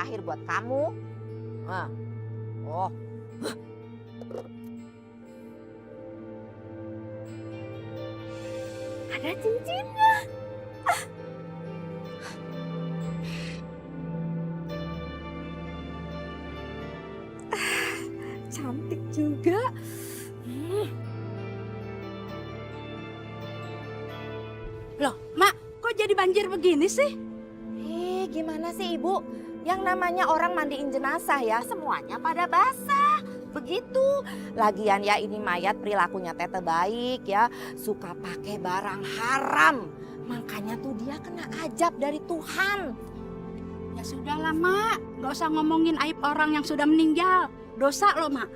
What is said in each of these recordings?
terakhir buat kamu. Nah. Oh. Ada cincinnya. Cantik juga. Loh, Mak, kok jadi banjir begini sih? Gimana sih Ibu? Yang namanya orang mandiin jenazah ya, semuanya pada basah. Begitu. Lagian ya ini mayat perilakunya tete baik ya, suka pakai barang haram. Makanya tuh dia kena ajab dari Tuhan. Ya sudahlah, Mak. Gak usah ngomongin aib orang yang sudah meninggal. Dosa loh, Mak.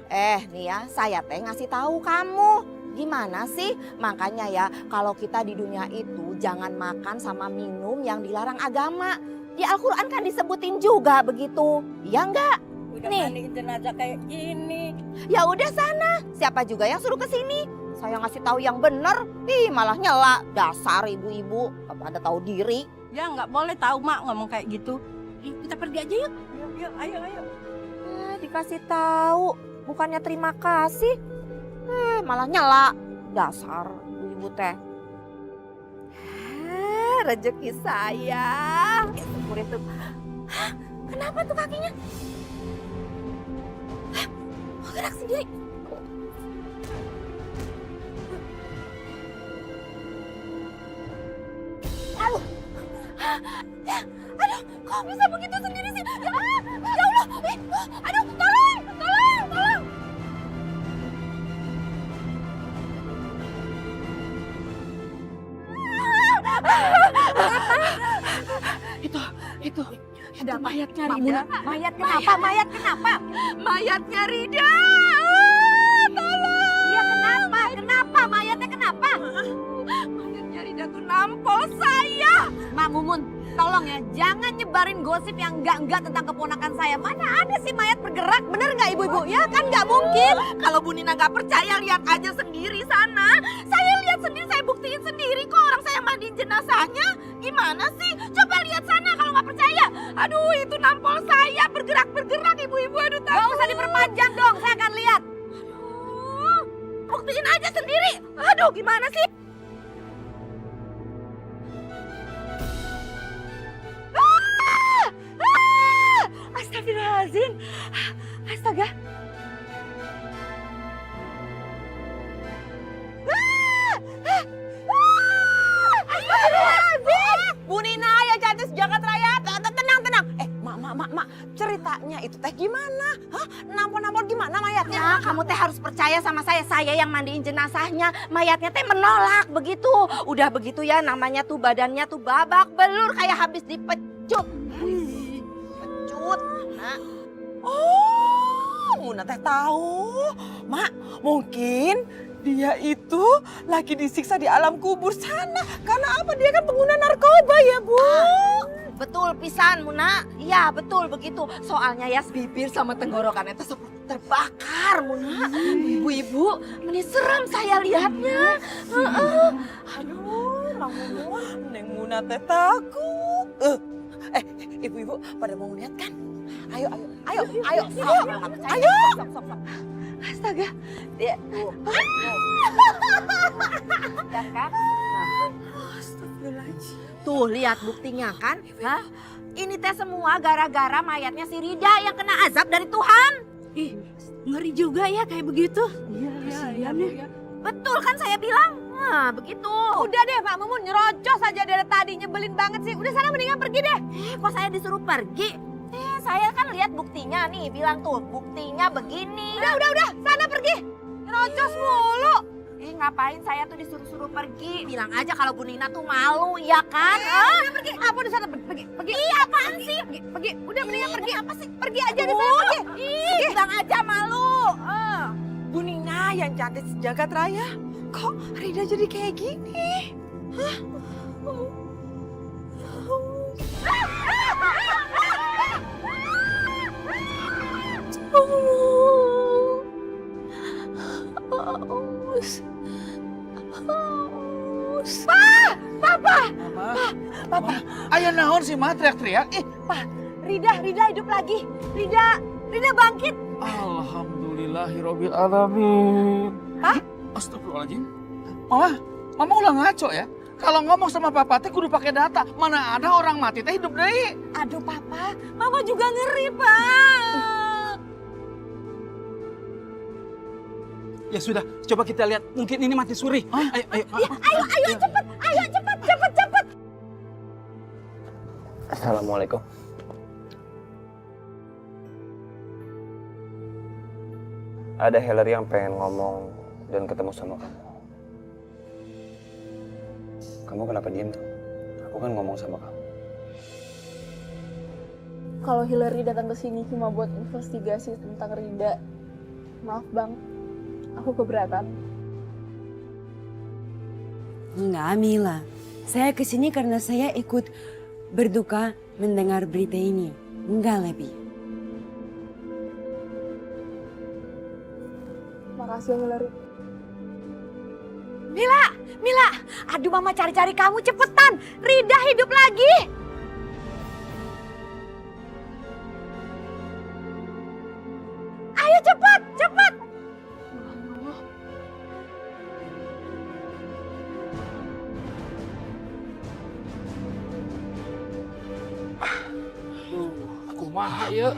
Nih ya, saya teh ngasih tahu kamu. Gimana sih? Makanya ya, kalau kita di dunia itu jangan makan sama minum yang dilarang agama. Di Al-Quran kan disebutin juga begitu. Ya enggak? Udah Nih. mandiin jenazah kayak gini. Ya udah sana. Siapa juga yang suruh ke sini? Saya ngasih tahu yang bener. Ih, malah nyela. Dasar ibu-ibu, pada tahu diri. Ya nggak boleh tahu Mak ngomong kayak gitu. Kita pergi aja yuk. Yuk, ayo. Dikasih tahu, bukannya terima kasih. Malah nyela. Dasar ibu-ibu teh. Rezeki saya. Syukur itu. Kenapa tuh kakinya? Kok gerak sendiri? Aduh. Aduh, kok bisa begitu sendiri sih? Ya Allah. Aduh, tolong. Itu Ada mayatnya Mak Rida. Muna, mayat kenapa? Mayat kenapa? Mayatnya Rida. Tolong. Iya kenapa? Mayatnya kenapa? Mayatnya Rida tuh nampol saya. Mak Mumun, tolong ya, jangan nyebarin gosip yang enggak tentang keponakan saya. Mana ada sih mayat bergerak, bener nggak ibu-ibu? Ya kan nggak mungkin. Kalau Bu Nina nggak percaya, lihat aja sendiri sana. Saya lihat sendiri, saya buktiin sendiri kok orang saya mandiin jenazahnya. Gimana sih? Coba lihat sana kalau nggak percaya. Aduh, itu nampol saya bergerak ibu-ibu. Aduh, takut. Gak usah diperpanjang dong, saya akan lihat. Aduh, buktiin aja sendiri. Aduh, gimana sih? Astagfirullahaladzim. Astaga. Astagfirullahaladzim. Bu Nina yang cantik sejagat raya. Tenang. Mak. Ceritanya itu teh gimana? Hah? Nampol-nampol gimana mayatnya? Kamu teh harus percaya sama saya. Saya yang mandiin jenazahnya. Mayatnya teh menolak begitu. Udah begitu ya, namanya tuh badannya tuh babak belur kayak habis dipecut. Pecut. Nah. Oh, Muna teh tahu. Mak, mungkin dia itu lagi disiksa di alam kubur sana. Karena apa? Dia kan pengguna narkoba ya, Bu. Betul pisan Muna. Iya betul begitu. Soalnya ya bibir sama tenggorokannya itu seperti terbakar Muna. Ibu-ibu, ini serem saya lihatnya. Aduh, Mang Mumun, Neng Muna teh takut. Ibu-ibu pada mau lihat kan? Ayo. Astaga. Dia. Dan kan? Astagfirullahaladzim. Tuh lihat buktinya kan? Hah? Ini teh semua gara-gara mayatnya si Rida yang kena azab dari Tuhan. Ih, ngeri juga ya kayak begitu. Iya, Bu, ya. Betul kan saya bilang? Nah begitu. Udah deh Pak Mumun, nyerocos aja dari tadi, nyebelin banget sih. Udah sana mendingan pergi deh. Kok saya disuruh pergi? Saya kan lihat buktinya nih, bilang tuh buktinya begini. Udah, sana pergi. Nyerocos mulu. Ngapain saya tuh disuruh-suruh pergi? Bilang aja kalau Bu Nina tuh malu, ya kan? Pergi. Apa di sana pergi. Iya apaan sih? Pergi. Udah mendingan pergi. Apa sih? Pergi aja di sana pergi. Bilang aja malu. Bu Nina yang cantik sejagat raya. Kok Rida jadi kayak gini? Papa, ayo naon sih mah teriak-teriak? Rida hidup lagi. Rida bangkit. Alhamdulillahirobbil alamin. Hah? Astagfirullahaladzim. Mama ulah ngaco ya. Kalau ngomong sama papa teh kudu pakai data. Mana ada orang mati teh hidup deui. Aduh papa, mama juga ngeri pak. Ya sudah, coba kita lihat. Mungkin ini mati suri. Ayo cepet. Assalamualaikum. Ada Hillary yang pengen ngomong dan ketemu sama kamu. Kamu kenapa diem tuh? Aku kan ngomong sama kamu. Kalau Hillary datang ke sini cuma buat investigasi tentang Rida, maaf bang, aku keberatan. Enggak, Mila. Saya kesini karena saya ikut berduka mendengar berita ini. Enggak lebih. Makasih Hillary. Mila, aduh mama cari-cari kamu cepetan. Rida hidup lagi. Ayo cepat. Kumaha ya?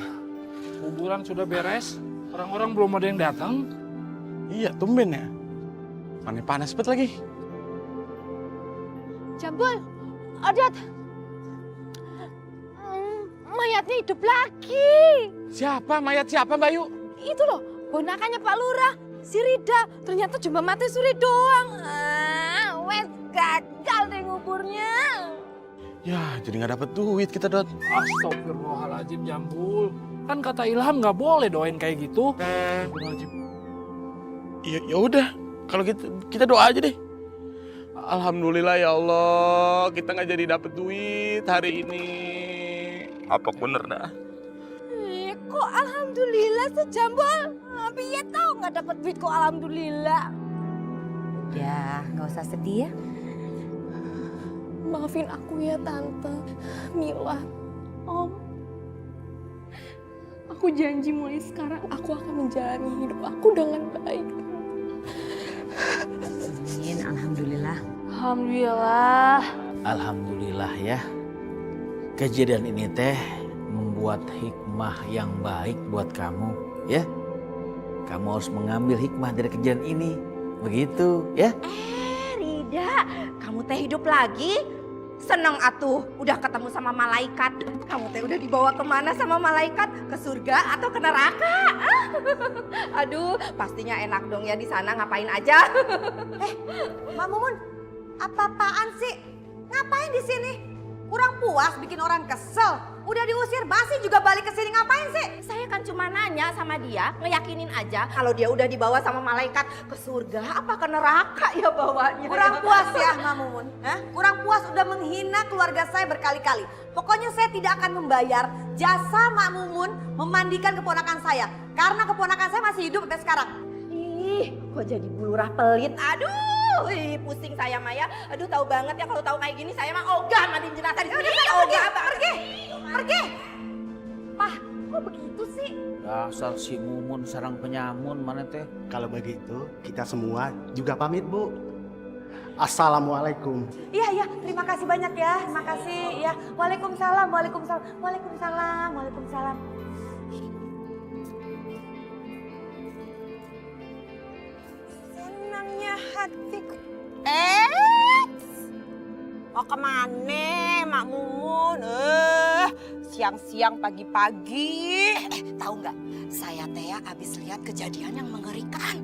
Kuburan sudah beres. Orang-orang belum ada yang datang. Iya, tumben ya. Mana panas banget lagi. Jambul, Odot. Mayatnya hidup lagi. Siapa? Mayat siapa, Bayu? Itu loh, ponakannya Pak Lurah, si Rida. Ternyata cuma mati suri doang. Wes gagal deh nguburnya. Ya, jadi nggak dapet duit kita, Dot. Astagfirullahaladzim Jambul. Kan kata Ilham nggak boleh doain kayak gitu. Astagfirullahaladzim. Ya udah, kalau gitu kita doa aja deh. Alhamdulillah ya Allah, kita nggak jadi dapet duit hari ini. Apa bener dah? Kok alhamdulillah sejambul? Piye tau nggak dapat duit kok alhamdulillah. Ya, nggak usah sedih ya. Maafin aku ya Tante, Mila, Om. Aku janji mulai sekarang aku akan menjalani hidup aku dengan baik. Amin, alhamdulillah. Alhamdulillah. Alhamdulillah ya. Kejadian ini teh membuat hikmah yang baik buat kamu ya. Kamu harus mengambil hikmah dari kejadian ini. Begitu ya. Rida, kamu teh hidup lagi? Seneng atuh, udah ketemu sama malaikat. Kamu teh udah dibawa kemana sama malaikat? Ke surga atau ke neraka? Aduh, pastinya enak dong ya di sana, ngapain aja. Mak Mumun, apa-apaan sih? Ngapain di sini? Kurang puas bikin orang kesel. Udah diusir basi juga balik ke sini, ngapain sih? Saya kan cuma nanya sama dia, ngeyakinin aja kalau dia udah dibawa sama malaikat ke surga apa ke neraka ya bawanya. Kurang puas ya Mak Mumun. Kurang puas udah menghina keluarga saya berkali-kali. Pokoknya saya tidak akan membayar jasa Mak Mumun memandikan keponakan saya. Karena keponakan saya masih hidup sampai sekarang. Ih, kok jadi bulurah pelit. Aduh, pusing saya Maya. Aduh, tahu banget ya kalau tahu kayak gini saya mah ogah mandiin jenazah di sini. Pergi. Pah, kok begitu sih? Dasar si Mumun sarang penyamun mana teh. Kalau begitu kita semua juga pamit Bu. Assalamualaikum. Iya, terima kasih banyak ya. Terima kasih ya. Waalaikumsalam. Senangnya hatiku. Mau kemana Mak Mumun? Siang-siang pagi-pagi. Tahu nggak? Saya teh abis lihat kejadian yang mengerikan.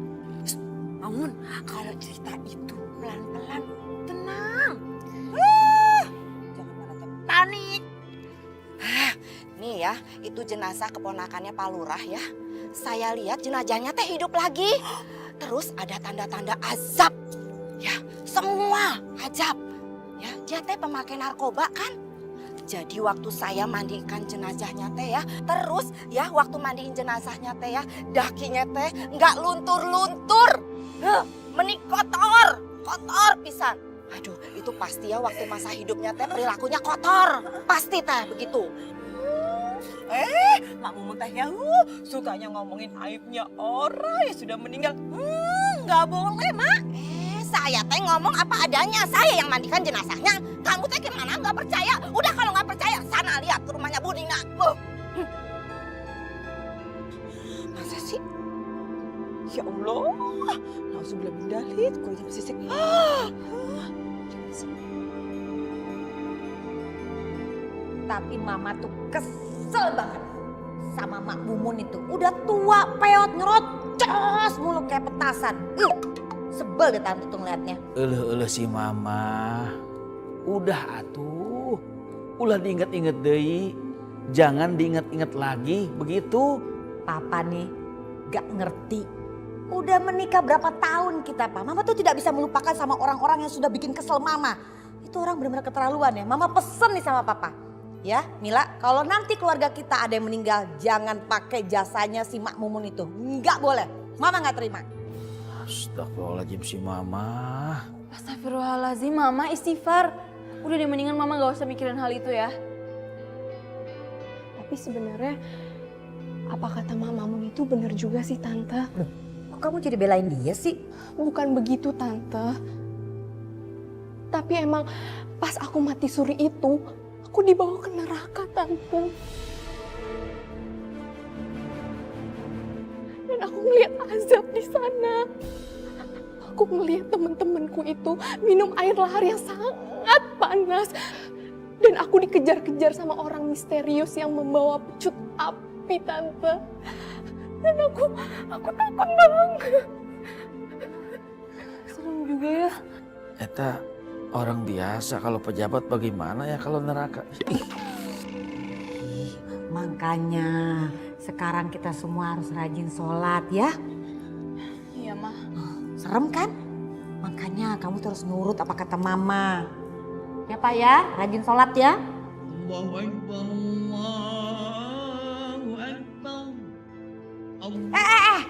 Mak Mumun, kalau cerita itu pelan-pelan, tenang. Jangan pada panik. Nih ya, itu jenazah keponakannya Pak Lurah ya. Saya lihat jenazahnya teh hidup lagi. Terus ada tanda-tanda azab. Ya, semua azab. Ya, dia teh pemakai narkoba kan? Jadi waktu saya mandikan jenazahnya teh ya, terus ya waktu mandiin jenazahnya teh ya, dakinya teh nggak luntur-luntur. Menik kotor pisan. Aduh, itu pasti ya waktu masa hidupnya teh perilakunya kotor. Pasti teh begitu. Mak Mumun teh ya sukanya ngomongin aibnya orang yang sudah meninggal. Nggak boleh, Mak. Saya teh ngomong apa adanya, saya yang mandikan jenazahnya. Kamu teh gimana nggak percaya? Udah kalau nggak percaya, sana lihat ke rumahnya Bu Nina. Masa sih? Ya Allah, nauzubillah min dzalik, kok jam sisik. Tapi Mama tuh kesel banget sama Mak Mumun itu. Udah tua, peot, nyerocos mulu kayak petasan. Sebel deh tante tuh ngeliatnya. Eleh si mama. Udah atuh. Ulah diinget-inget deui. Jangan diinget-inget lagi, begitu. Papa nih gak ngerti. Udah menikah berapa tahun kita, Pak. Mama tuh tidak bisa melupakan sama orang-orang yang sudah bikin kesel Mama. Itu orang benar-benar keterlaluan ya. Mama pesen nih sama Papa. Ya Mila, kalau nanti keluarga kita ada yang meninggal, jangan pakai jasanya si Mak Mumun itu. Nggak boleh. Mama nggak terima. Astagfirullahaladzim si mama. Astagfirullahaladzim, Mama istighfar. Udah deh, mendingan Mama gak usah mikirin hal itu ya. Tapi sebenarnya apa kata Mama Mun itu benar juga sih, Tante. Kok kamu jadi belain dia sih? Bukan begitu, Tante. Tapi emang pas aku mati suri itu, aku dibawa ke neraka, Tante. Dan aku ngeliat azab di sana. Aku ngeliat temen-temenku itu minum air lahar yang sangat panas. Dan aku dikejar-kejar sama orang misterius yang membawa pecut api, Tante. Dan aku takut banget. Serem juga ya. Eta orang biasa, kalau pejabat bagaimana ya kalau neraka? Makanya sekarang kita semua harus rajin sholat ya. Iya, Ma. Serem kan? Makanya kamu terus nurut apa kata Mama. Ya Pak ya, rajin sholat ya. Allahu Akbar, Allahu Akbar.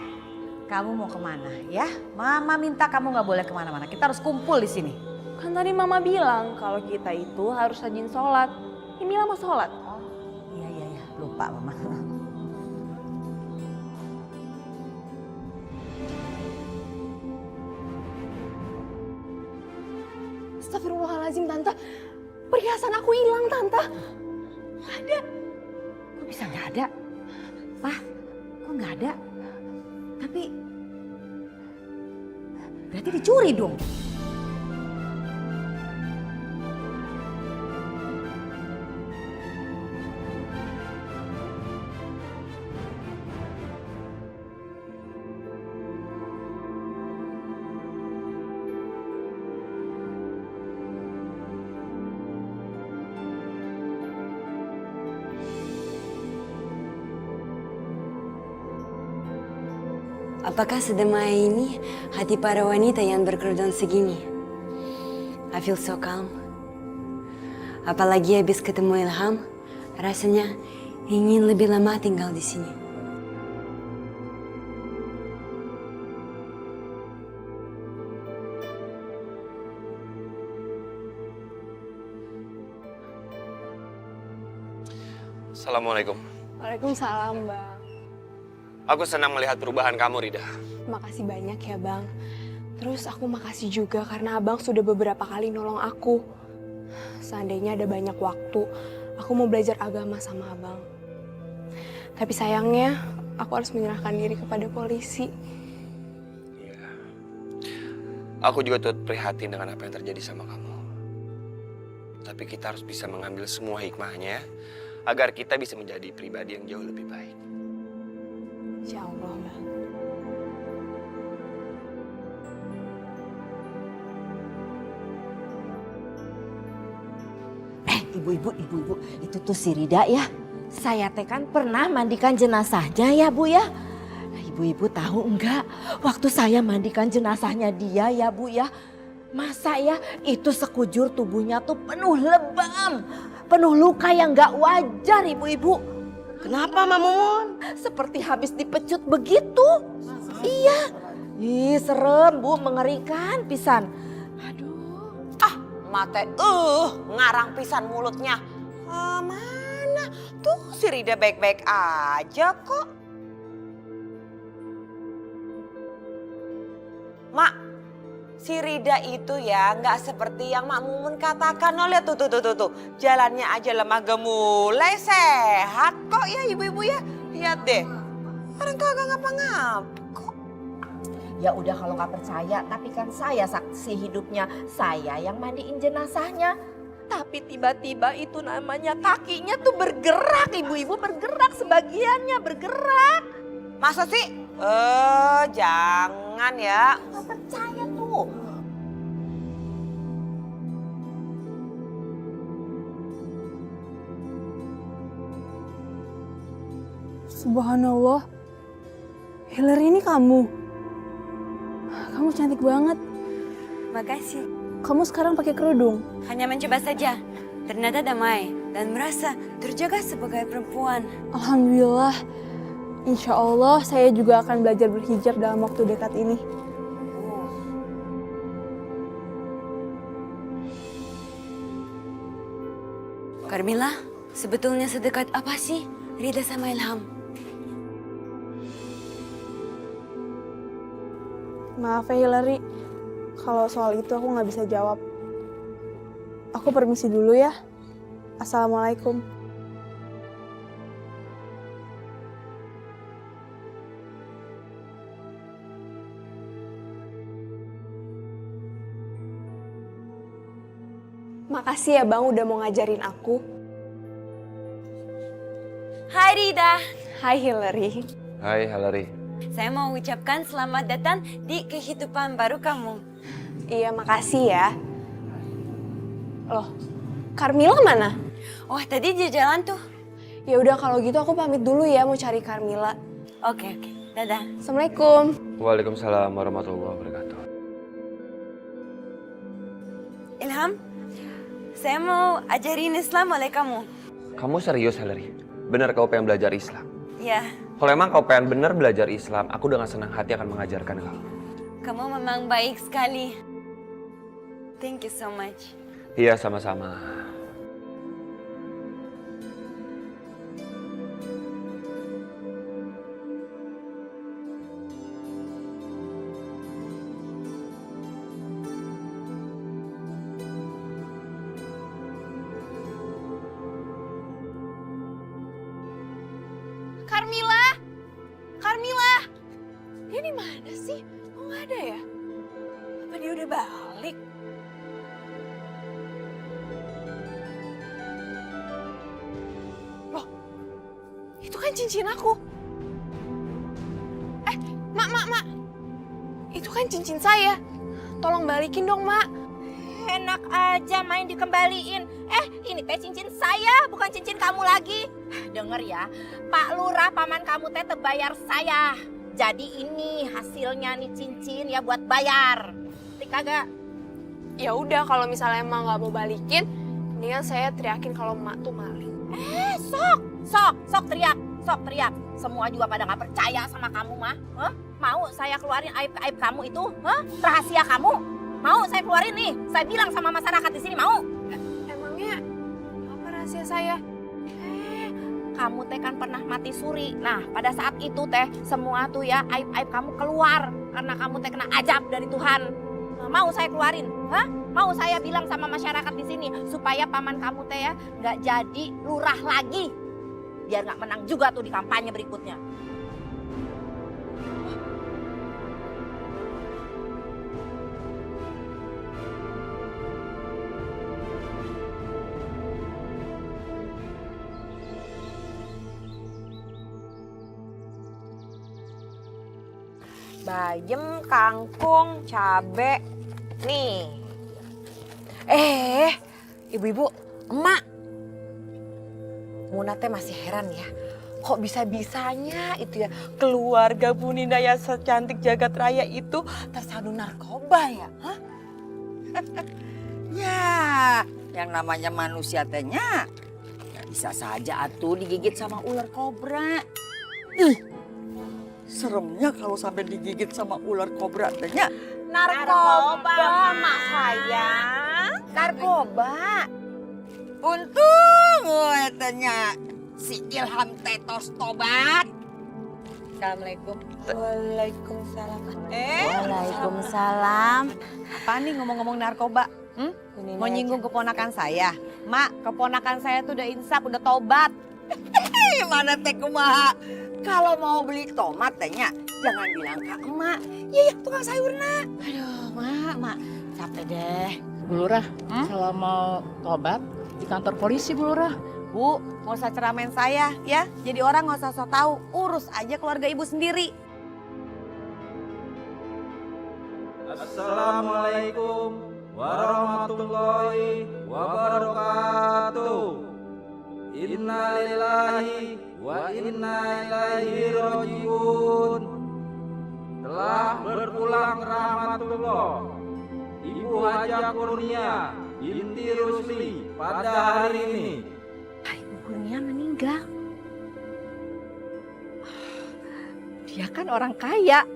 Kamu mau kemana ya? Mama minta kamu nggak boleh kemana-mana. Kita harus kumpul di sini. Kan tadi Mama bilang kalau kita itu harus rajin sholat. Ini Mila mau sholat. Iya. Lupa Mama. Astagfirullahaladzim, Tante. Perhiasan aku hilang, Tante. Nggak ada. Kok bisa nggak ada? Pak, kok nggak ada? Tapi berarti dicuri dong. Apakah sedemai ini hati para wanita yang berkerudung segini? I feel so calm. Apalagi habis ketemu Ilham, rasanya ingin lebih lama tinggal di sini. Assalamualaikum. Waalaikumsalam, Bang. Aku senang melihat perubahan kamu, Rida. Makasih banyak ya, Bang. Terus aku makasih juga karena Abang sudah beberapa kali nolong aku. Seandainya ada banyak waktu, aku mau belajar agama sama Abang. Tapi sayangnya, aku harus menyerahkan diri kepada polisi. Iya. Aku juga turut prihatin dengan apa yang terjadi sama kamu. Tapi kita harus bisa mengambil semua hikmahnya agar kita bisa menjadi pribadi yang jauh lebih baik. Insya Allah, Bang. Ibu-ibu, itu tuh si Rida ya. Saya teh kan pernah mandikan jenazahnya ya Bu ya. Ibu-ibu tahu enggak, waktu saya mandikan jenazahnya dia ya Bu ya. Masa ya itu sekujur tubuhnya tuh penuh lebam, penuh luka yang enggak wajar ibu-ibu. Kenapa, Mamun? Seperti habis dipecut begitu. Iya. Ih, serem Bu, mengerikan pisan. Aduh. Mate ngarang pisan mulutnya. Mana mana? Tuh si Rida baik-baik aja kok. Mak, si Rida itu ya nggak seperti yang Mak Mumun katakan. Oh lihat tuh. Jalannya aja lemah gemulai, sehat kok ya ibu-ibu ya. Lihat deh, orang kagak ngapa-ngapa kok. Ya udah kalau nggak percaya, tapi kan saya saksi hidupnya. Saya yang mandiin jenazahnya. Tapi tiba-tiba itu namanya kakinya tuh bergerak, ibu-ibu bergerak, sebagiannya bergerak. Masa sih? Jangan ya. Nggak percaya tuh. Subhanallah. Hillary ini kamu. Kamu cantik banget. Makasih. Kamu sekarang pakai kerudung. Hanya mencoba saja. Ternyata damai dan merasa terjaga sebagai perempuan. Alhamdulillah. Insya Allah saya juga akan belajar berhijab dalam waktu dekat ini. Carmilla, sebetulnya sedekat apa sih Rida sama Ilham? Maaf ya Hillary, kalau soal itu aku nggak bisa jawab. Aku permisi dulu ya. Assalamualaikum. Makasih ya Bang udah mau ngajarin aku. Hai Rida. Hai Hillary. Hai Hillary. Saya mau ucapkan selamat datang di kehidupan baru kamu. Iya makasih ya. Loh, Carmilla mana? Oh tadi dia jalan tuh. Ya udah kalau gitu aku pamit dulu ya mau cari Carmilla. Oke. Dadah. Assalamualaikum. Waalaikumsalam warahmatullahi wabarakatuh. Ilham, saya mau ajarin Islam oleh kamu. Kamu serius Hillary? Benar kau pengen belajar Islam? Ya, Kalau emang kau pengen bener belajar Islam, aku dengan senang hati akan mengajarkan kamu. kamu memang baik sekali. Thank you so much. Iya, sama-sama. Carmilla, dia di mana sih? Kok nggak ada ya? Apa dia udah balik? Loh, itu kan cincin aku. Mak. Itu kan cincin saya. Tolong balikin dong, Mak. Enak aja main dikembaliin. Ini teh cincin saya, bukan cincin kamu lagi. Dengar ya, Pak Lurah paman kamu teh terbayar saya. Jadi ini hasilnya nih cincin ya buat bayar. Ngerti kagak? Ya udah kalau misalnya emang nggak mau balikin, mendingan saya teriakin kalau Mak tuh maling. Sok teriak. Semua juga pada nggak percaya sama kamu mah. Mau saya keluarin aib kamu itu? Rahasia kamu? Mau saya keluarin nih? Saya bilang sama masyarakat di sini mau? Emangnya apa rahasia saya? Kamu teh kan pernah mati suri. Nah, pada saat itu teh semua tuh ya aib kamu keluar karena kamu teh kena ajab dari Tuhan. Nah, mau saya keluarin? Mau saya bilang sama masyarakat di sini supaya paman kamu teh ya nggak jadi lurah lagi. Biar nggak menang juga tuh di kampanye berikutnya. Bayem, kangkung, cabe, nih. Ibu-ibu, emak. Muna teh masih heran ya. Kok bisa-bisanya itu ya keluarga Bu Nina yang secantik jagat raya itu tersandu narkoba ya? Ya, yang namanya manusia tehnya ya bisa saja atuh digigit sama ular kobra. Seremnya kalau sampai digigit sama ular kobra tehnya. Narkoba, mak sayang. Narkoba. Untung Tanya si Ilham tetos tobat. Assalamualaikum. Waalaikumsalam. Waalaikumsalam. Apa nih ngomong-ngomong narkoba? Mau nyinggung keponakan saya? Mak, keponakan saya tuh udah insaf, udah tobat. Mana teh kumaha? Kalau mau beli tomat tanya, jangan bilang ke emak. Ya tukang sayurna. Aduh, mak, capek deh. Bu Lurah, kalau mau tobat di kantor polisi Bu Lurah. Bu, nggak usah ceramain saya ya. Jadi orang nggak usah sok tahu, urus aja keluarga ibu sendiri. Assalamualaikum warahmatullahi wabarakatuh. Innalillahi wa inna ilaihi rajiun. Telah berpulang rahmatullah Ibu Haja Kurnia binti Rusli pada hari ini. Ibu Kurnia meninggal. Dia kan orang kaya.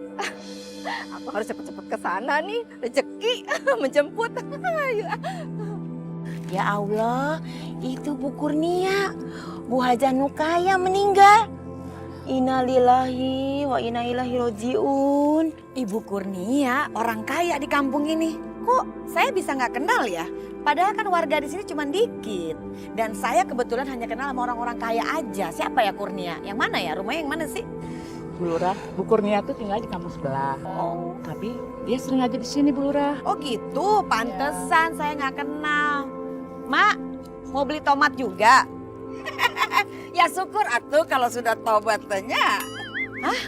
Aku harus cepet-cepet ke sana nih, rezeki menjemput. Ya Allah, itu Bu Kurnia, Bu Haja Nukaya meninggal. Innalillahi wa inna ilaihi rajiun. Ibu Kurnia orang kaya di kampung ini. Kok saya bisa nggak kenal ya? Padahal kan warga di sini cuma dikit. Dan saya kebetulan hanya kenal sama orang-orang kaya aja. Siapa ya Kurnia? Yang mana ya? Rumahnya yang mana sih? Bu Lurah, Bu Kurnia tuh tinggal di kampung sebelah. Oh. Tapi dia sering aja di sini Bu Lurah. Oh gitu, pantesan saya nggak kenal. Mak, mau beli tomat juga? Ya syukur atuh kalau sudah tobat tanya. Hah?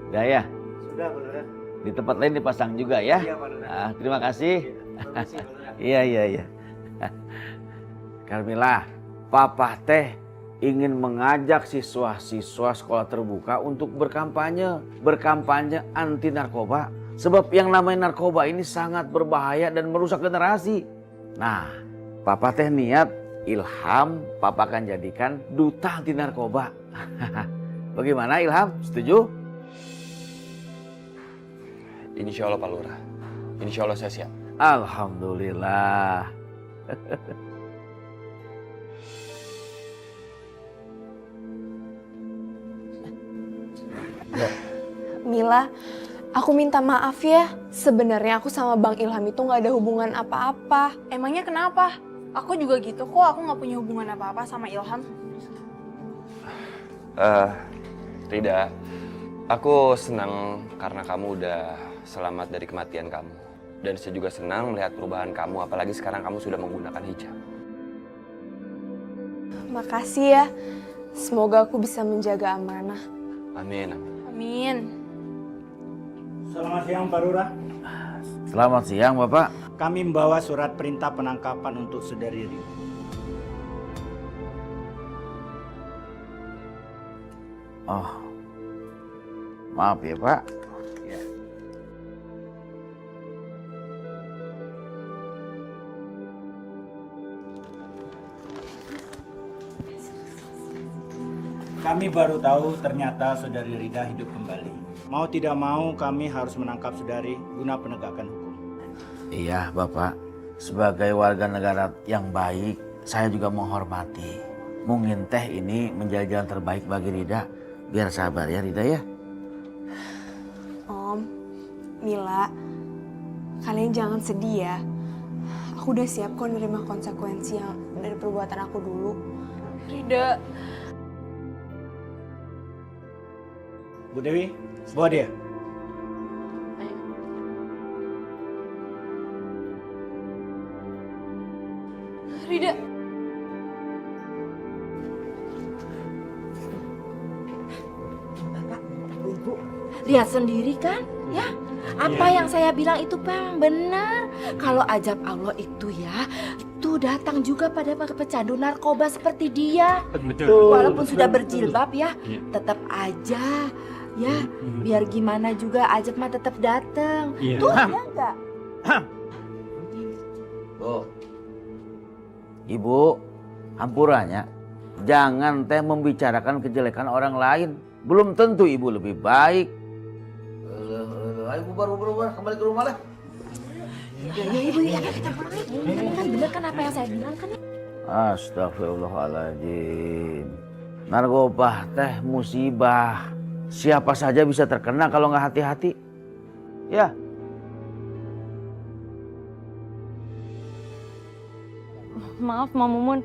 Udah ya? Sudah, Bu Lurah. Di tempat lain dipasang juga ya? Iya, Pak Lurah. Terima kasih. Terima kasih, Pak Lurah. Iya. Carmila, Papa teh ingin mengajak siswa-siswa sekolah terbuka untuk berkampanye anti narkoba. Sebab yang namanya narkoba ini sangat berbahaya dan merusak generasi. Nah, Papa teh niat Ilham Papa akan jadikan duta anti narkoba. Bagaimana Ilham? Setuju? Insya Allah Pak Lurah. Insya Allah saya siap. Alhamdulillah. Mila, aku minta maaf ya. Sebenarnya aku sama Bang Ilham itu nggak ada hubungan apa-apa. Emangnya kenapa? Aku juga gitu kok, aku nggak punya hubungan apa-apa sama Ilham. Tidak. Aku senang karena kamu udah selamat dari kematian kamu. Dan saya juga senang melihat perubahan kamu, apalagi sekarang kamu sudah menggunakan hijab. Makasih ya. Semoga aku bisa menjaga amanah. Amin. Amin. Selamat siang Pak Lurah. Selamat siang Bapak. Kami membawa surat perintah penangkapan untuk Saudari Rida. Oh, maaf ya Pak. Kami baru tahu ternyata Saudari Rida hidup kembali. Mau tidak mau kami harus menangkap Saudari guna penegakan hukum. Iya Bapak, sebagai warga negara yang baik, saya juga menghormati. Mungkin teh ini menjadi jalan terbaik bagi Rida. Biar sabar ya Rida ya. Om, Mila, kalian jangan sedih ya. Aku udah siap kok nerima konsekuensi yang dari perbuatan aku dulu. Rida. Bu Dewi, bawa dia. Rida. Lihat sendiri kan, ya. Apa yang saya bilang itu Bang, benar. Kalau ajab Allah itu ya, itu datang juga pada pecandu narkoba seperti dia. Betul. Walaupun sudah berjilbab ya, tetap aja ya. Biar gimana juga ajab mah tetap datang. Tuh ya enggak? Bu, Ibu, hampurannya jangan teh membicarakan kejelekan orang lain. Belum tentu Ibu lebih baik. Ayo bubar, kembali ke rumah lah. Ibu ya, kita pulang ya. Kan bener kan apa yang saya bilang kan? Astagfirullahaladzim. Narkoba teh musibah. Siapa saja bisa terkena kalau nggak hati-hati. Ya. Maaf, Mak Mumun.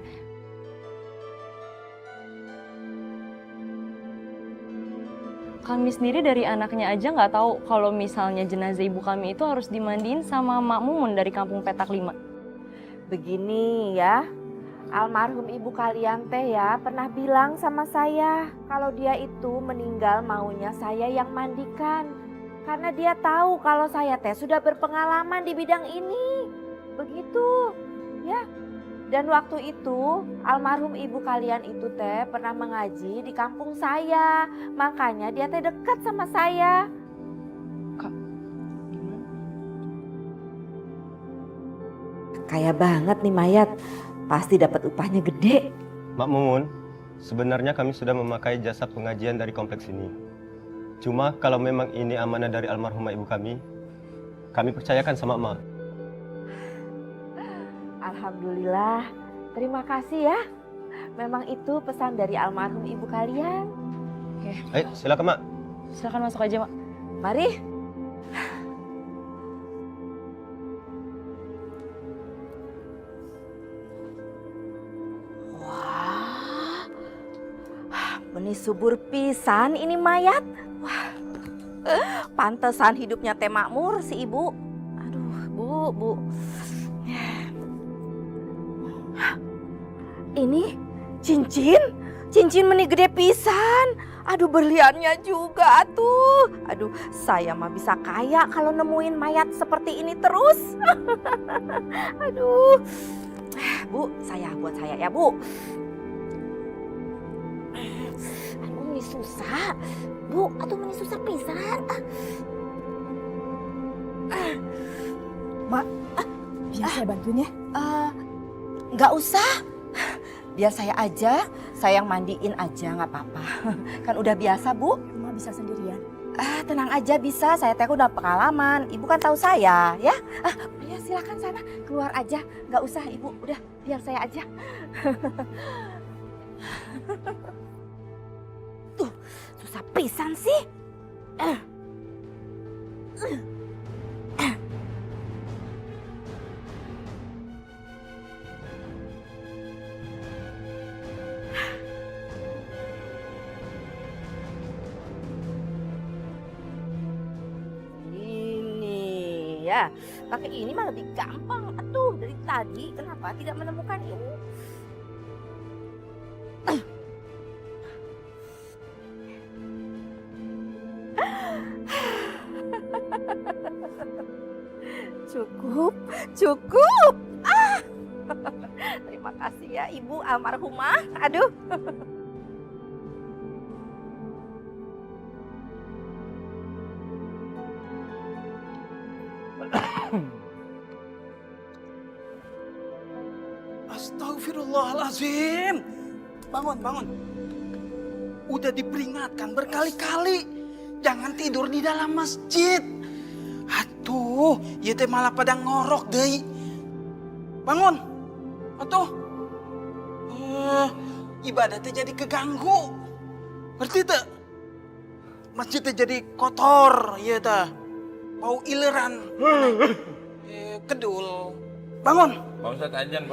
Kami sendiri dari anaknya aja nggak tahu kalau misalnya jenazah ibu kami itu harus dimandiin sama Mak Mumun dari kampung Petak 5. Begini ya, almarhum ibu kalian teh ya pernah bilang sama saya kalau dia itu meninggal maunya saya yang mandikan. Karena dia tahu kalau saya teh sudah berpengalaman di bidang ini. Begitu ya. Dan waktu itu almarhum ibu kalian itu teh pernah mengaji di kampung saya. Makanya dia teh dekat sama saya. Kaya banget nih mayat. Pasti dapat upahnya gede. Mak Mumun, sebenarnya kami sudah memakai jasa pengajian dari kompleks ini. Cuma kalau memang ini amanah dari almarhumah ibu kami percayakan sama Mak. Alhamdulillah, terima kasih ya. Memang itu pesan dari almarhum ibu kalian. Oke. Ayo, silakan Mak. Silakan masuk aja, Mak. Mari. Wah, benih subur pisan ini mayat. Wah, pantesan hidupnya teh makmur si ibu. Aduh, bu. Ini cincin meni gede pisan. Aduh, berliannya juga tuh. Aduh, saya mah bisa kaya kalau nemuin mayat seperti ini terus. Aduh. Bu, buat saya ya, Bu. Aduh, ini susah. Bu, ini susah pisan. Mak, biar saya bantuin ya? Nggak usah. Biar saya aja, saya yang mandiin aja nggak apa-apa. Kan udah biasa, Bu. Mak bisa sendirian. Tenang aja bisa, saya teh udah pengalaman. Ibu kan tahu saya, ya. Ya silakan sana, keluar aja. Nggak usah, Ibu. Udah, biar saya aja. Tuh, susah pisan sih. Ya, pakai ini mah lebih gampang. Aduh, dari tadi kenapa tidak menemukan ini? Cukup. Terima kasih ya Ibu almarhumah. Aduh. Astagfirullahaladzim. Bangun. Udah diperingatkan berkali-kali. Jangan tidur di dalam masjid. Aduh, ya teh malah pada ngorok deh. Bangun. Atuh. Ibadatnya jadi keganggu. Ngerti tak? Masjidnya jadi kotor, ya tah. Bau ileran. Kedul. Bangun. Pak Ustadz ajan.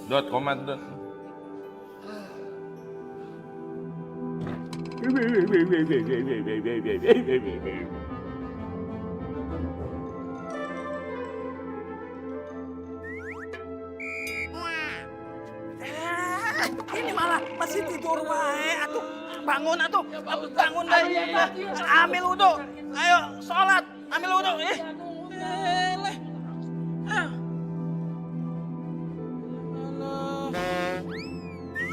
Dot, komat, Dot. Ini malah masih tidur wae. Atuh, bangun atuh. Bangun deh. Ambil wudu. Ayo sholat. Ambil wudu.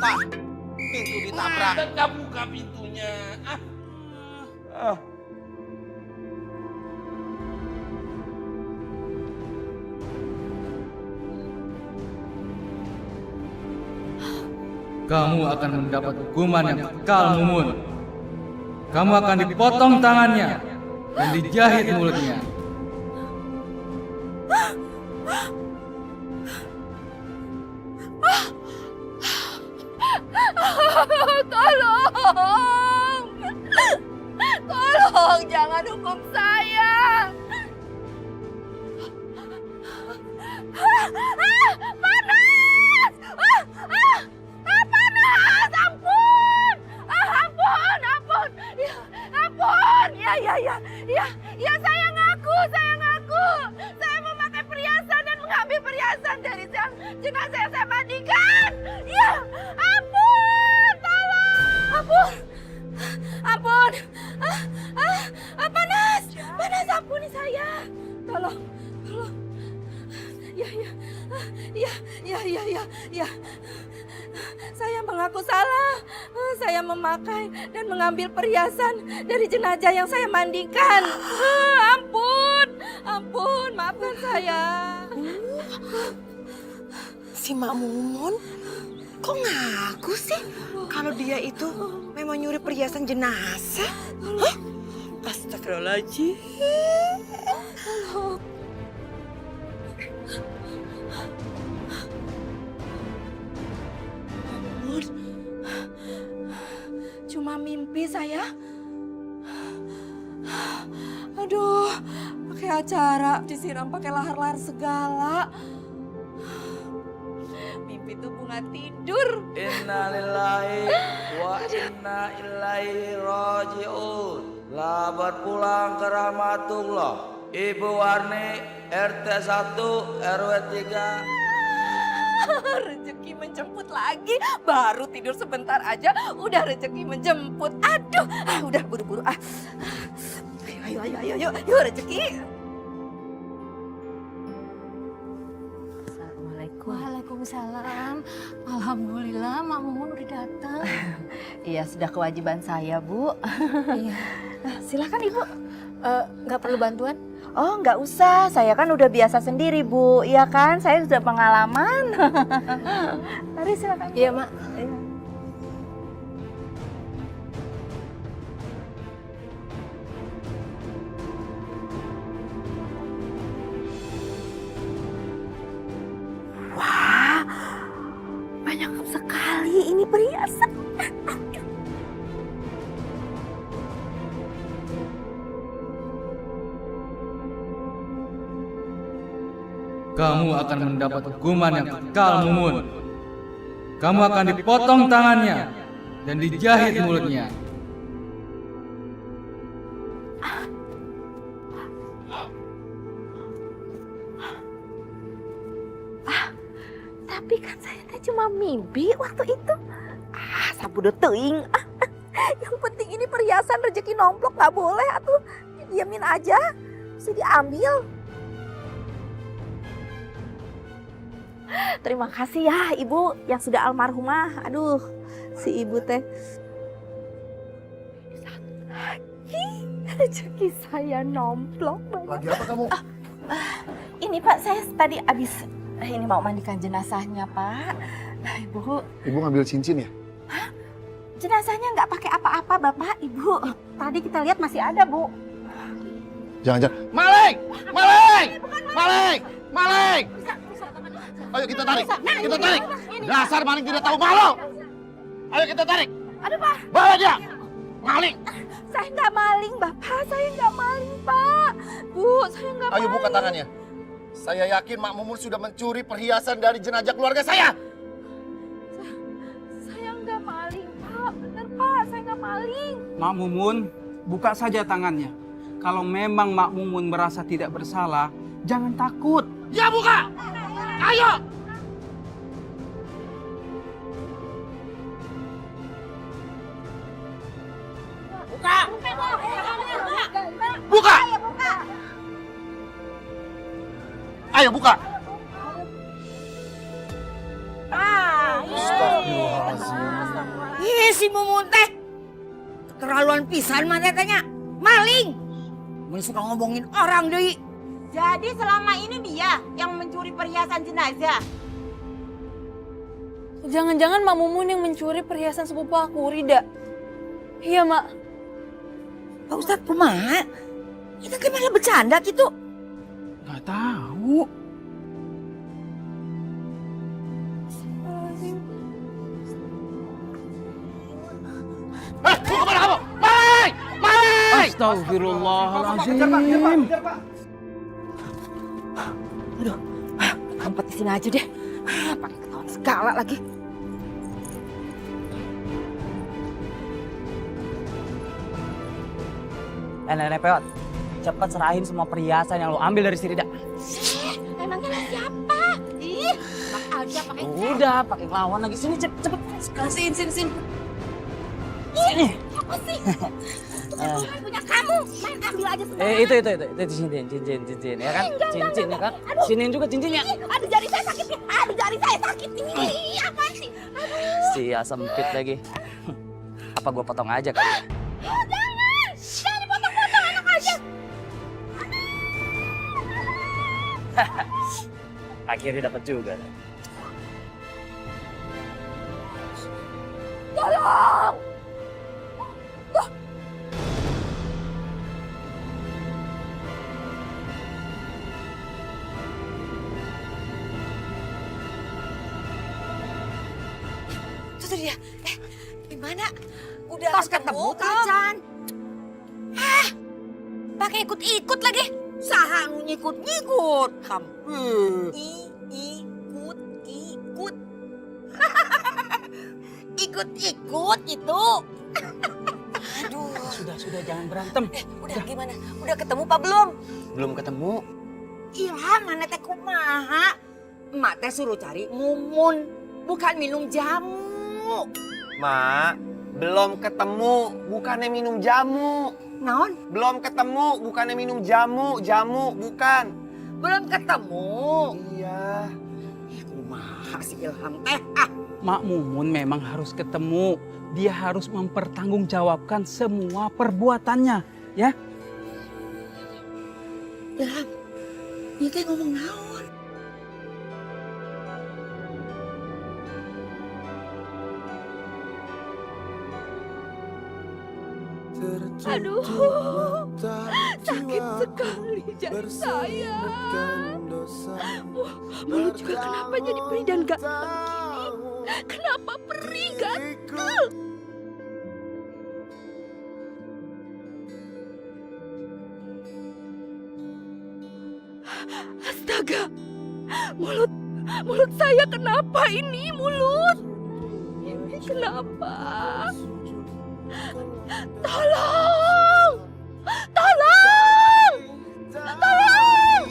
Tah, pintu ditabrak. Nggak buka pintunya. Kamu akan mendapat hukuman yang kekal, Mumun. Kamu akan dipotong tangannya dan dijahit mulutnya. Tolong! Tolong, jangan hukum saya! Panas! Panas! Ampun! Ampun! Ampun! Ya, saya ngaku. Saya memakai perhiasan dan mengambil perhiasan dari jenazah yang saya mandikan. Ya, ampun! Tolong! Ampun! Panas, ampuni saya. Tolong. Ya. Saya mengaku salah. Saya memakai dan mengambil perhiasan dari jenazah yang saya mandikan. Ampun, maafkan saya. Si Mak Mumun kok ngaku sih kalau dia itu memang nyuri perhiasan jenazah? Hah? Astagfirullahaladzim. Cuma mimpi saya. Aduh, pakai acara disiram pakai lahar-lahar segala. Mimpi itu bunga tidur. Innalillahi wa inna ilaihi raji'un. Selamat pulang ke rahmatullah. Ibu Warni RT 1 RW 3. Rezeki menjemput lagi. Baru tidur sebentar aja udah rezeki menjemput. Aduh, udah buru-buru. Ayo rezeki. Assalamualaikum. Waalaikumsalam. Alhamdulillah Mak Mumun udah datang. Iya, sudah kewajiban saya, Bu. Iya. Silakan Ibu. Nggak perlu bantuan? Oh, nggak usah. Saya kan udah biasa sendiri, Bu. Iya kan? Saya sudah pengalaman. Mari silakan. Iya, Mak. Wah, banyak sekali ini perhiasan. Kamu akan mendapat hukuman yang kekal, Mumun. Kamu akan dipotong tangannya dan dijahit mulutnya. Tapi kan saya cuma mimpi waktu itu. Sabudo teuing. Yang penting ini perhiasan rezeki nomplok, nggak boleh atuh. Diamin aja, mesti diambil. Terima kasih ya Ibu yang sudah almarhumah. Aduh, si Ibu teh. Rezeki saya nomplok. Lagi apa kamu? Ini Pak, saya tadi habis ini mau mandikan jenazahnya Pak. Ibu. Ibu ngambil cincin ya? Jenazahnya nggak pakai apa-apa Bapak, Ibu. Tadi kita lihat masih ada Bu. Jangan-jangan. Maling! Maling! Maling! Maling! Ayo kita tarik, kita tarik. Dasar maling tidak tahu malu. Ayo kita tarik. Aduh Pak. Bawa dia. Maling. Saya nggak maling Bapak, saya nggak maling Pak. Bu, saya nggak maling. Ayo buka tangannya. Saya yakin Mak Mumun sudah mencuri perhiasan dari jenazah keluarga saya. Saya nggak maling Pak, bener Pak, saya nggak maling. Mak Mumun, buka saja tangannya. Kalau memang Mak Mumun merasa tidak bersalah, jangan takut. Ya buka. Ayo! Buka! Buka! Ayo buka! Ih, si Mumun teh keterlaluan pisan mah tanya. Maling! Mun suka ngomongin orang deui. Jadi selama ini dia yang mencuri perhiasan jenazah? Jangan-jangan Mak Mumun yang mencuri perhiasan sepupu aku, Rida. Iya, Mak. Pak Ustadz kumaha? Kita gimana bercanda gitu? Nggak tahu. Astagfirullahaladzim. Aduh, tempat di sini aja deh. Pakai ketahuan segala lagi. Nenek Peot, cepat serahin semua perhiasan yang lo ambil dari si Rida. Emangnya siapa? Ih, mak aja pakai. Udah, pakai ngelawan lagi. Sini cepet. Kasihin, sini. Sini. Apa sih? Bukan punya kamu. Main ambil aja semua. Itu cincin ya kan? Cincin ya kan? Siniin juga cincinnya. Aduh, jari saya sakit nih. Ih, apa sih? Sia sempit lagi. Apa gua potong aja kali ya? Jangan dipotong-potong anak aja. Akhirnya dapat juga. Tolong. Itu dia. Gimana? Udah Tos ketemu, Tacan. Pakai ikut-ikut lagi. Saha nu nyikut-nyikut. Ikut. Ikut-ikut itu. Aduh. Sudah jangan berantem. Udah gimana? Udah ketemu apa belum? Belum ketemu. Ilham mana teh kumaha? Emak teh suruh cari mumun, bukan minum jamu. Mak, belum ketemu, bukannya minum jamu. Naon? Belum ketemu, bukannya minum jamu, bukan. Belum ketemu. Iya. Kumaha si Ilham teh? Mak Mumun memang harus ketemu. Dia harus mempertanggungjawabkan semua perbuatannya, ya. Ilham, dia teh ngomong naon? Aduh, sakit sekali jari saya. Mulut juga kenapa jadi perih dan gatal begini? Kenapa perih gatal? Astaga, mulut saya kenapa ini mulut? Kenapa? Tolong! Tolong! Tolong!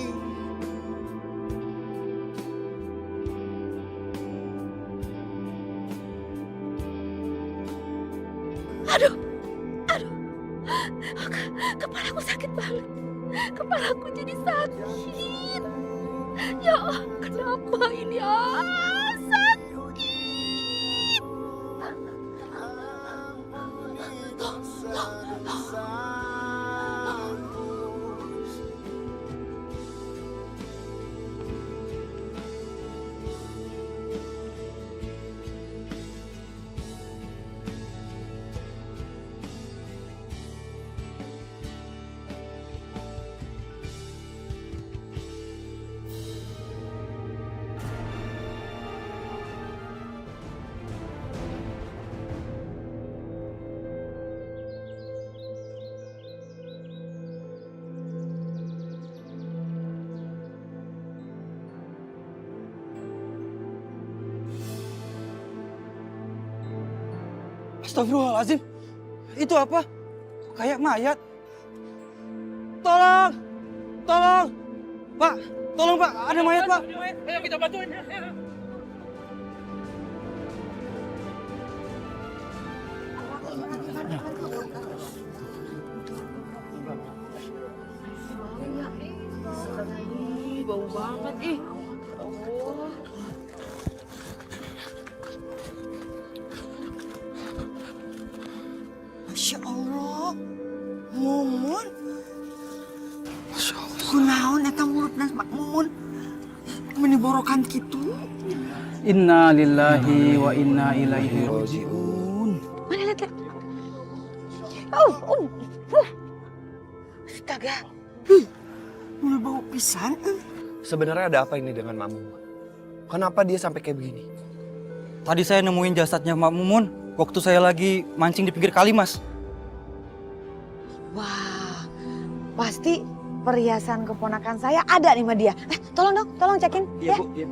Aduh! Kepalaku sakit banget. Kepalaku jadi sakit. Ya Allah, kenapa ini? Sakit. Astagfirullahaladzim. Itu apa? Kayak mayat. Tolong! Tolong! Pak! Tolong Pak! Ada mayat Pak! Ayo kita bantuin. Bau banget ih. Masya Allah, Mumun. Masya Allah. Kunaon eta mulutna Mak Mumun meniborokan gitu. Inna lillahi wa inna ilaihi rajiun. Mana lihat? Astaga. Mulu bau pisan. Sebenarnya ada apa ini dengan Mak Mumun? Kenapa dia sampai kayak begini? Tadi saya nemuin jasadnya Mak Mumun waktu saya lagi mancing di pinggir kali, Mas. Wah, Pasti perhiasan keponakan saya ada nih sama dia. Tolong dong, tolong cekin. Iya, ya. Bu. Iya.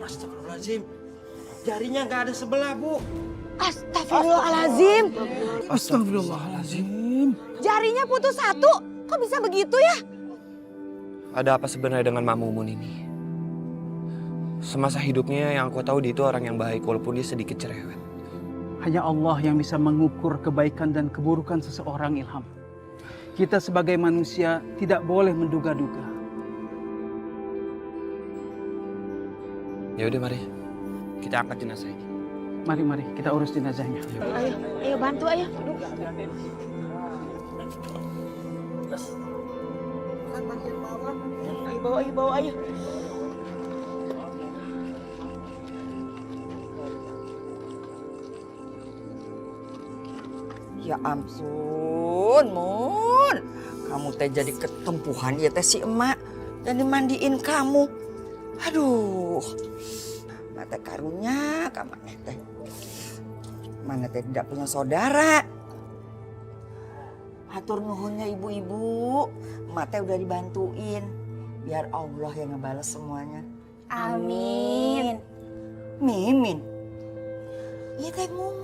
Astagfirullahaladzim. Jarinya nggak ada sebelah, Bu. Astagfirullahaladzim. Astagfirullahaladzim. Jarinya putus satu. Kok bisa begitu ya? Ada apa sebenarnya dengan Mak Mumun ini? Semasa hidupnya yang aku tahu dia itu orang yang baik walaupun dia sedikit cerewet. Hanya Allah yang bisa mengukur kebaikan dan keburukan seseorang, Ilham. Kita sebagai manusia tidak boleh menduga-duga. Ya udah mari, kita angkat jenazah ini. Mari kita urus jenazahnya. Ayo bantu ayo. Ayo bawa ayo. Ya ampun, Mun. Kamu teh jadi ketempuhan ya teh si emak. Dan dimandiin kamu. Aduh. Mata karunya kamarnya teh. Mana teh tidak punya saudara. Hatur nuhunnya ibu-ibu. Emak teh udah dibantuin. Biar Allah yang ngebales semuanya. Amin. Mimin. Iya teh Mumun.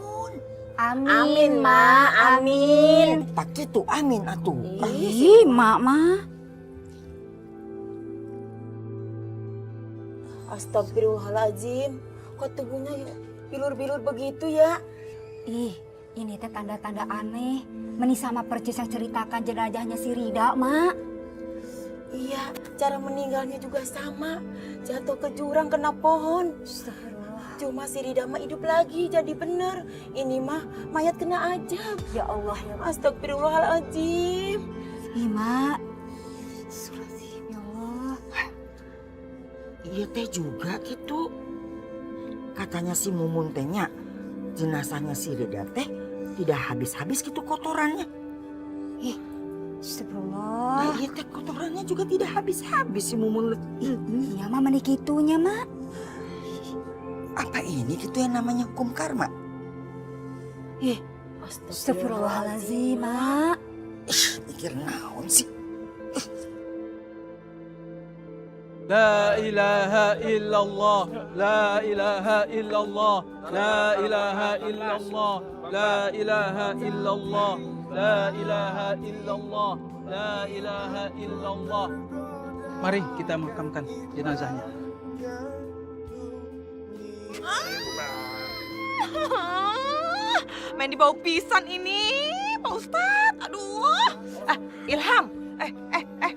Amin, Ma. Amin. Pakai tuh amin atuh. Ih, Mak, Ma. Astagfirullahaladzim. Kok tubuhnya bilur-bilur begitu ya? Ih, ini teh tanda-tanda aneh. Meni sama percis yang ceritakan jenazahnya si Rida, Mak. Iya, cara meninggalnya juga sama. Jatuh ke jurang kena pohon. Cuma si Rida mah hidup lagi jadi bener. Ini mah mayat kena ajab. Ya Allah ya. Astagfirullahaladzim. Ih, Mak. Ya Allah. Iya teh juga gitu. Katanya si Mumun tehnya jenazahnya si Rida teh tidak habis-habis gitu kotorannya. Ih, astagfirullah. Nah, iya teh kotorannya juga tidak habis-habis si Mumun. Iya, Mak, menikitunya, Mak. Apa ini gitu yang namanya hukum karma? Astagfirullahaladzim, Mak. Mikir naon sih? La ilaha illallah, la ilaha illallah, la ilaha illallah, la ilaha illallah, la ilaha illallah, la ilaha illallah. Mari kita makamkan jenazahnya. Main di bau pisan ini, Pak Ustadz. Aduh. Ilham.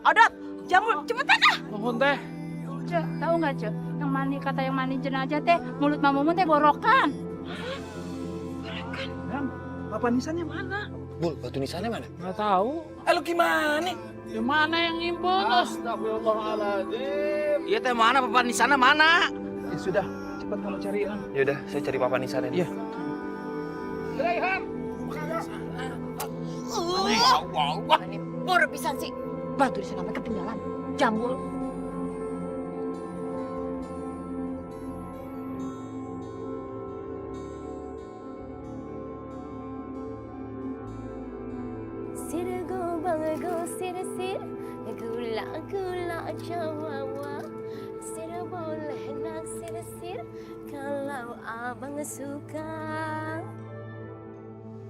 Odot. Jamur, cepetan ah. Mohon teh. Cek, tahu nggak, Cek? Yang mani jenazah teh, mulut Mamumun teh gorokan. Bapak nisannya mana? Bul, batu nisannya mana? Nggak tahu. Lu gimana? Di mana yang nyimpen? Astagfirullahaladzim. Iya teh mana papan di sana mana? Ya sudah, cepat kamu cari Ilham. Ya udah, saya cari papan nisannya. Iya. Ilham. Ini bor pisan sih. Batu di sana mereka ketinggalan. Jambul. Sirgo banggo sir gula jawawa sir boleh nak sir kalau abang suka.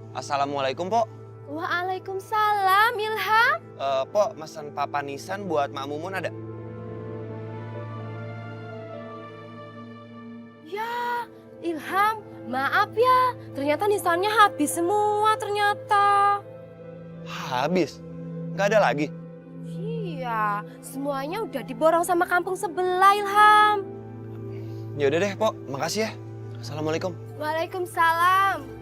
Assalamualaikum, Pok. Waalaikumsalam, Ilham. Pok, pesan papan nisan buat Mak Mumun ada? Ya, Ilham, maaf ya. Ternyata nisannya habis semua ternyata. Habis? Nggak ada lagi? Iya, semuanya udah diborong sama kampung sebelah, Ilham. Ya udah deh, Pok. Makasih ya. Assalamualaikum. Waalaikumsalam.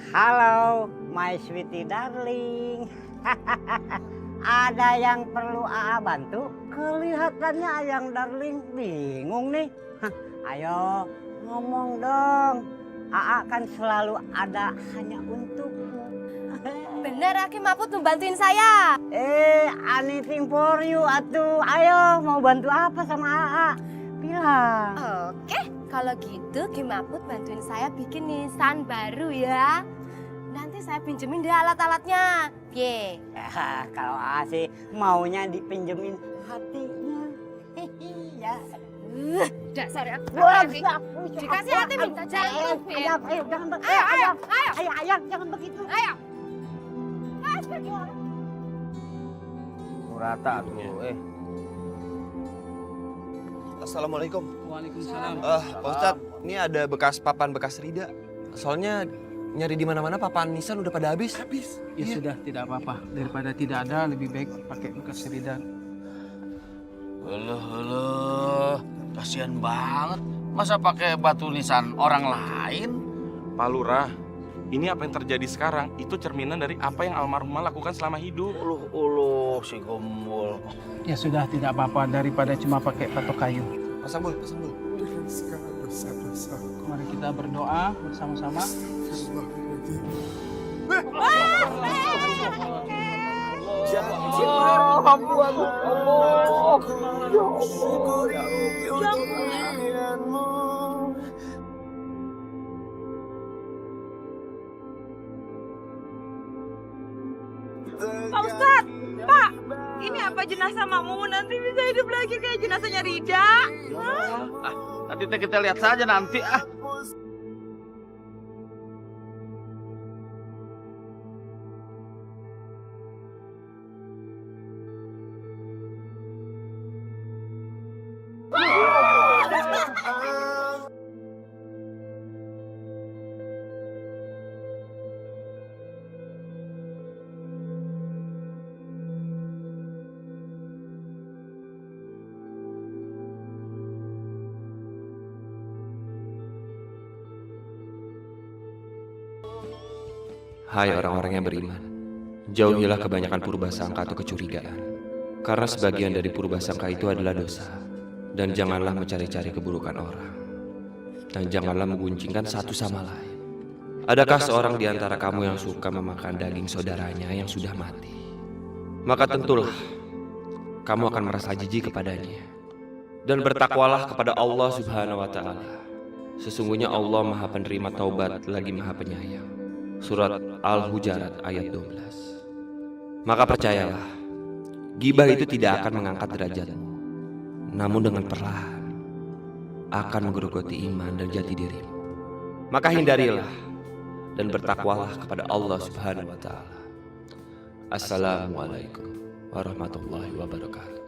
Halo, my sweetie darling. Ada yang perlu AA bantu? Kelihatannya yang darling bingung nih. Ayo ngomong dong. AA kan selalu ada hanya untukmu. benar Aki Mahfud membantuin saya. Anything for you atuh. Ayo, mau bantu apa sama AA? Bilang. Oke, kalau gitu Ki Mahfud bantuin saya bikin nisan baru ya. Nanti saya pinjemin deh alat-alatnya. Ye. Kalau AA sih maunya dipinjemin hatinya. Ya. Dasar ya. Wah, Dikasih hati minta jantung. Ayo, jangan begitu. Ayo, jangan begitu. Ayo. Murata tuh, Assalamualaikum. Waalaikumsalam. Pak Ustadz, ini ada bekas papan bekas Rida. Soalnya nyari di mana-mana papan nisan udah pada habis. Ya sudah, tidak apa-apa. Daripada tidak ada, lebih baik pakai bekas Rida. Alah, kasihan banget. Masa pakai batu nisan orang lain? Pak Lurah, ini apa yang terjadi sekarang itu cerminan dari apa yang almarhumah lakukan selama hidup. Uluh, si gombol. Ya sudah, tidak apa-apa. Daripada cuma pakai patok kayu. Pak Sambul. Mari kita berdoa bersama-sama. Pak Ustadz, Pak, ini apa jenazah Mak Mumun nanti bisa hidup lagi kayak jenazahnya Rida? Nanti kita lihat saja nanti. Hai orang-orang yang beriman, jauhilah kebanyakan purbasangka atau kecurigaan. Karena sebagian dari purbasangka itu adalah dosa. Dan janganlah mencari-cari keburukan orang. Dan janganlah mengguncingkan satu sama lain. Adakah seorang di antara kamu yang suka memakan daging saudaranya yang sudah mati? Maka tentulah kamu akan merasa jijik kepadanya. Dan bertakwalah kepada Allah Subhanahu wa Ta'ala. Sesungguhnya Allah Maha Penerima Taubat lagi Maha Penyayang. Surat Al-Hujarat ayat 12. Maka percayalah, gibah itu tidak akan mengangkat derajatmu, namun dengan perlahan akan menggerogoti iman dan jati dirimu. Maka hindarilah dan bertakwalah kepada Allah Subhanahu wa Ta'ala. Assalamualaikum warahmatullahi wabarakatuh.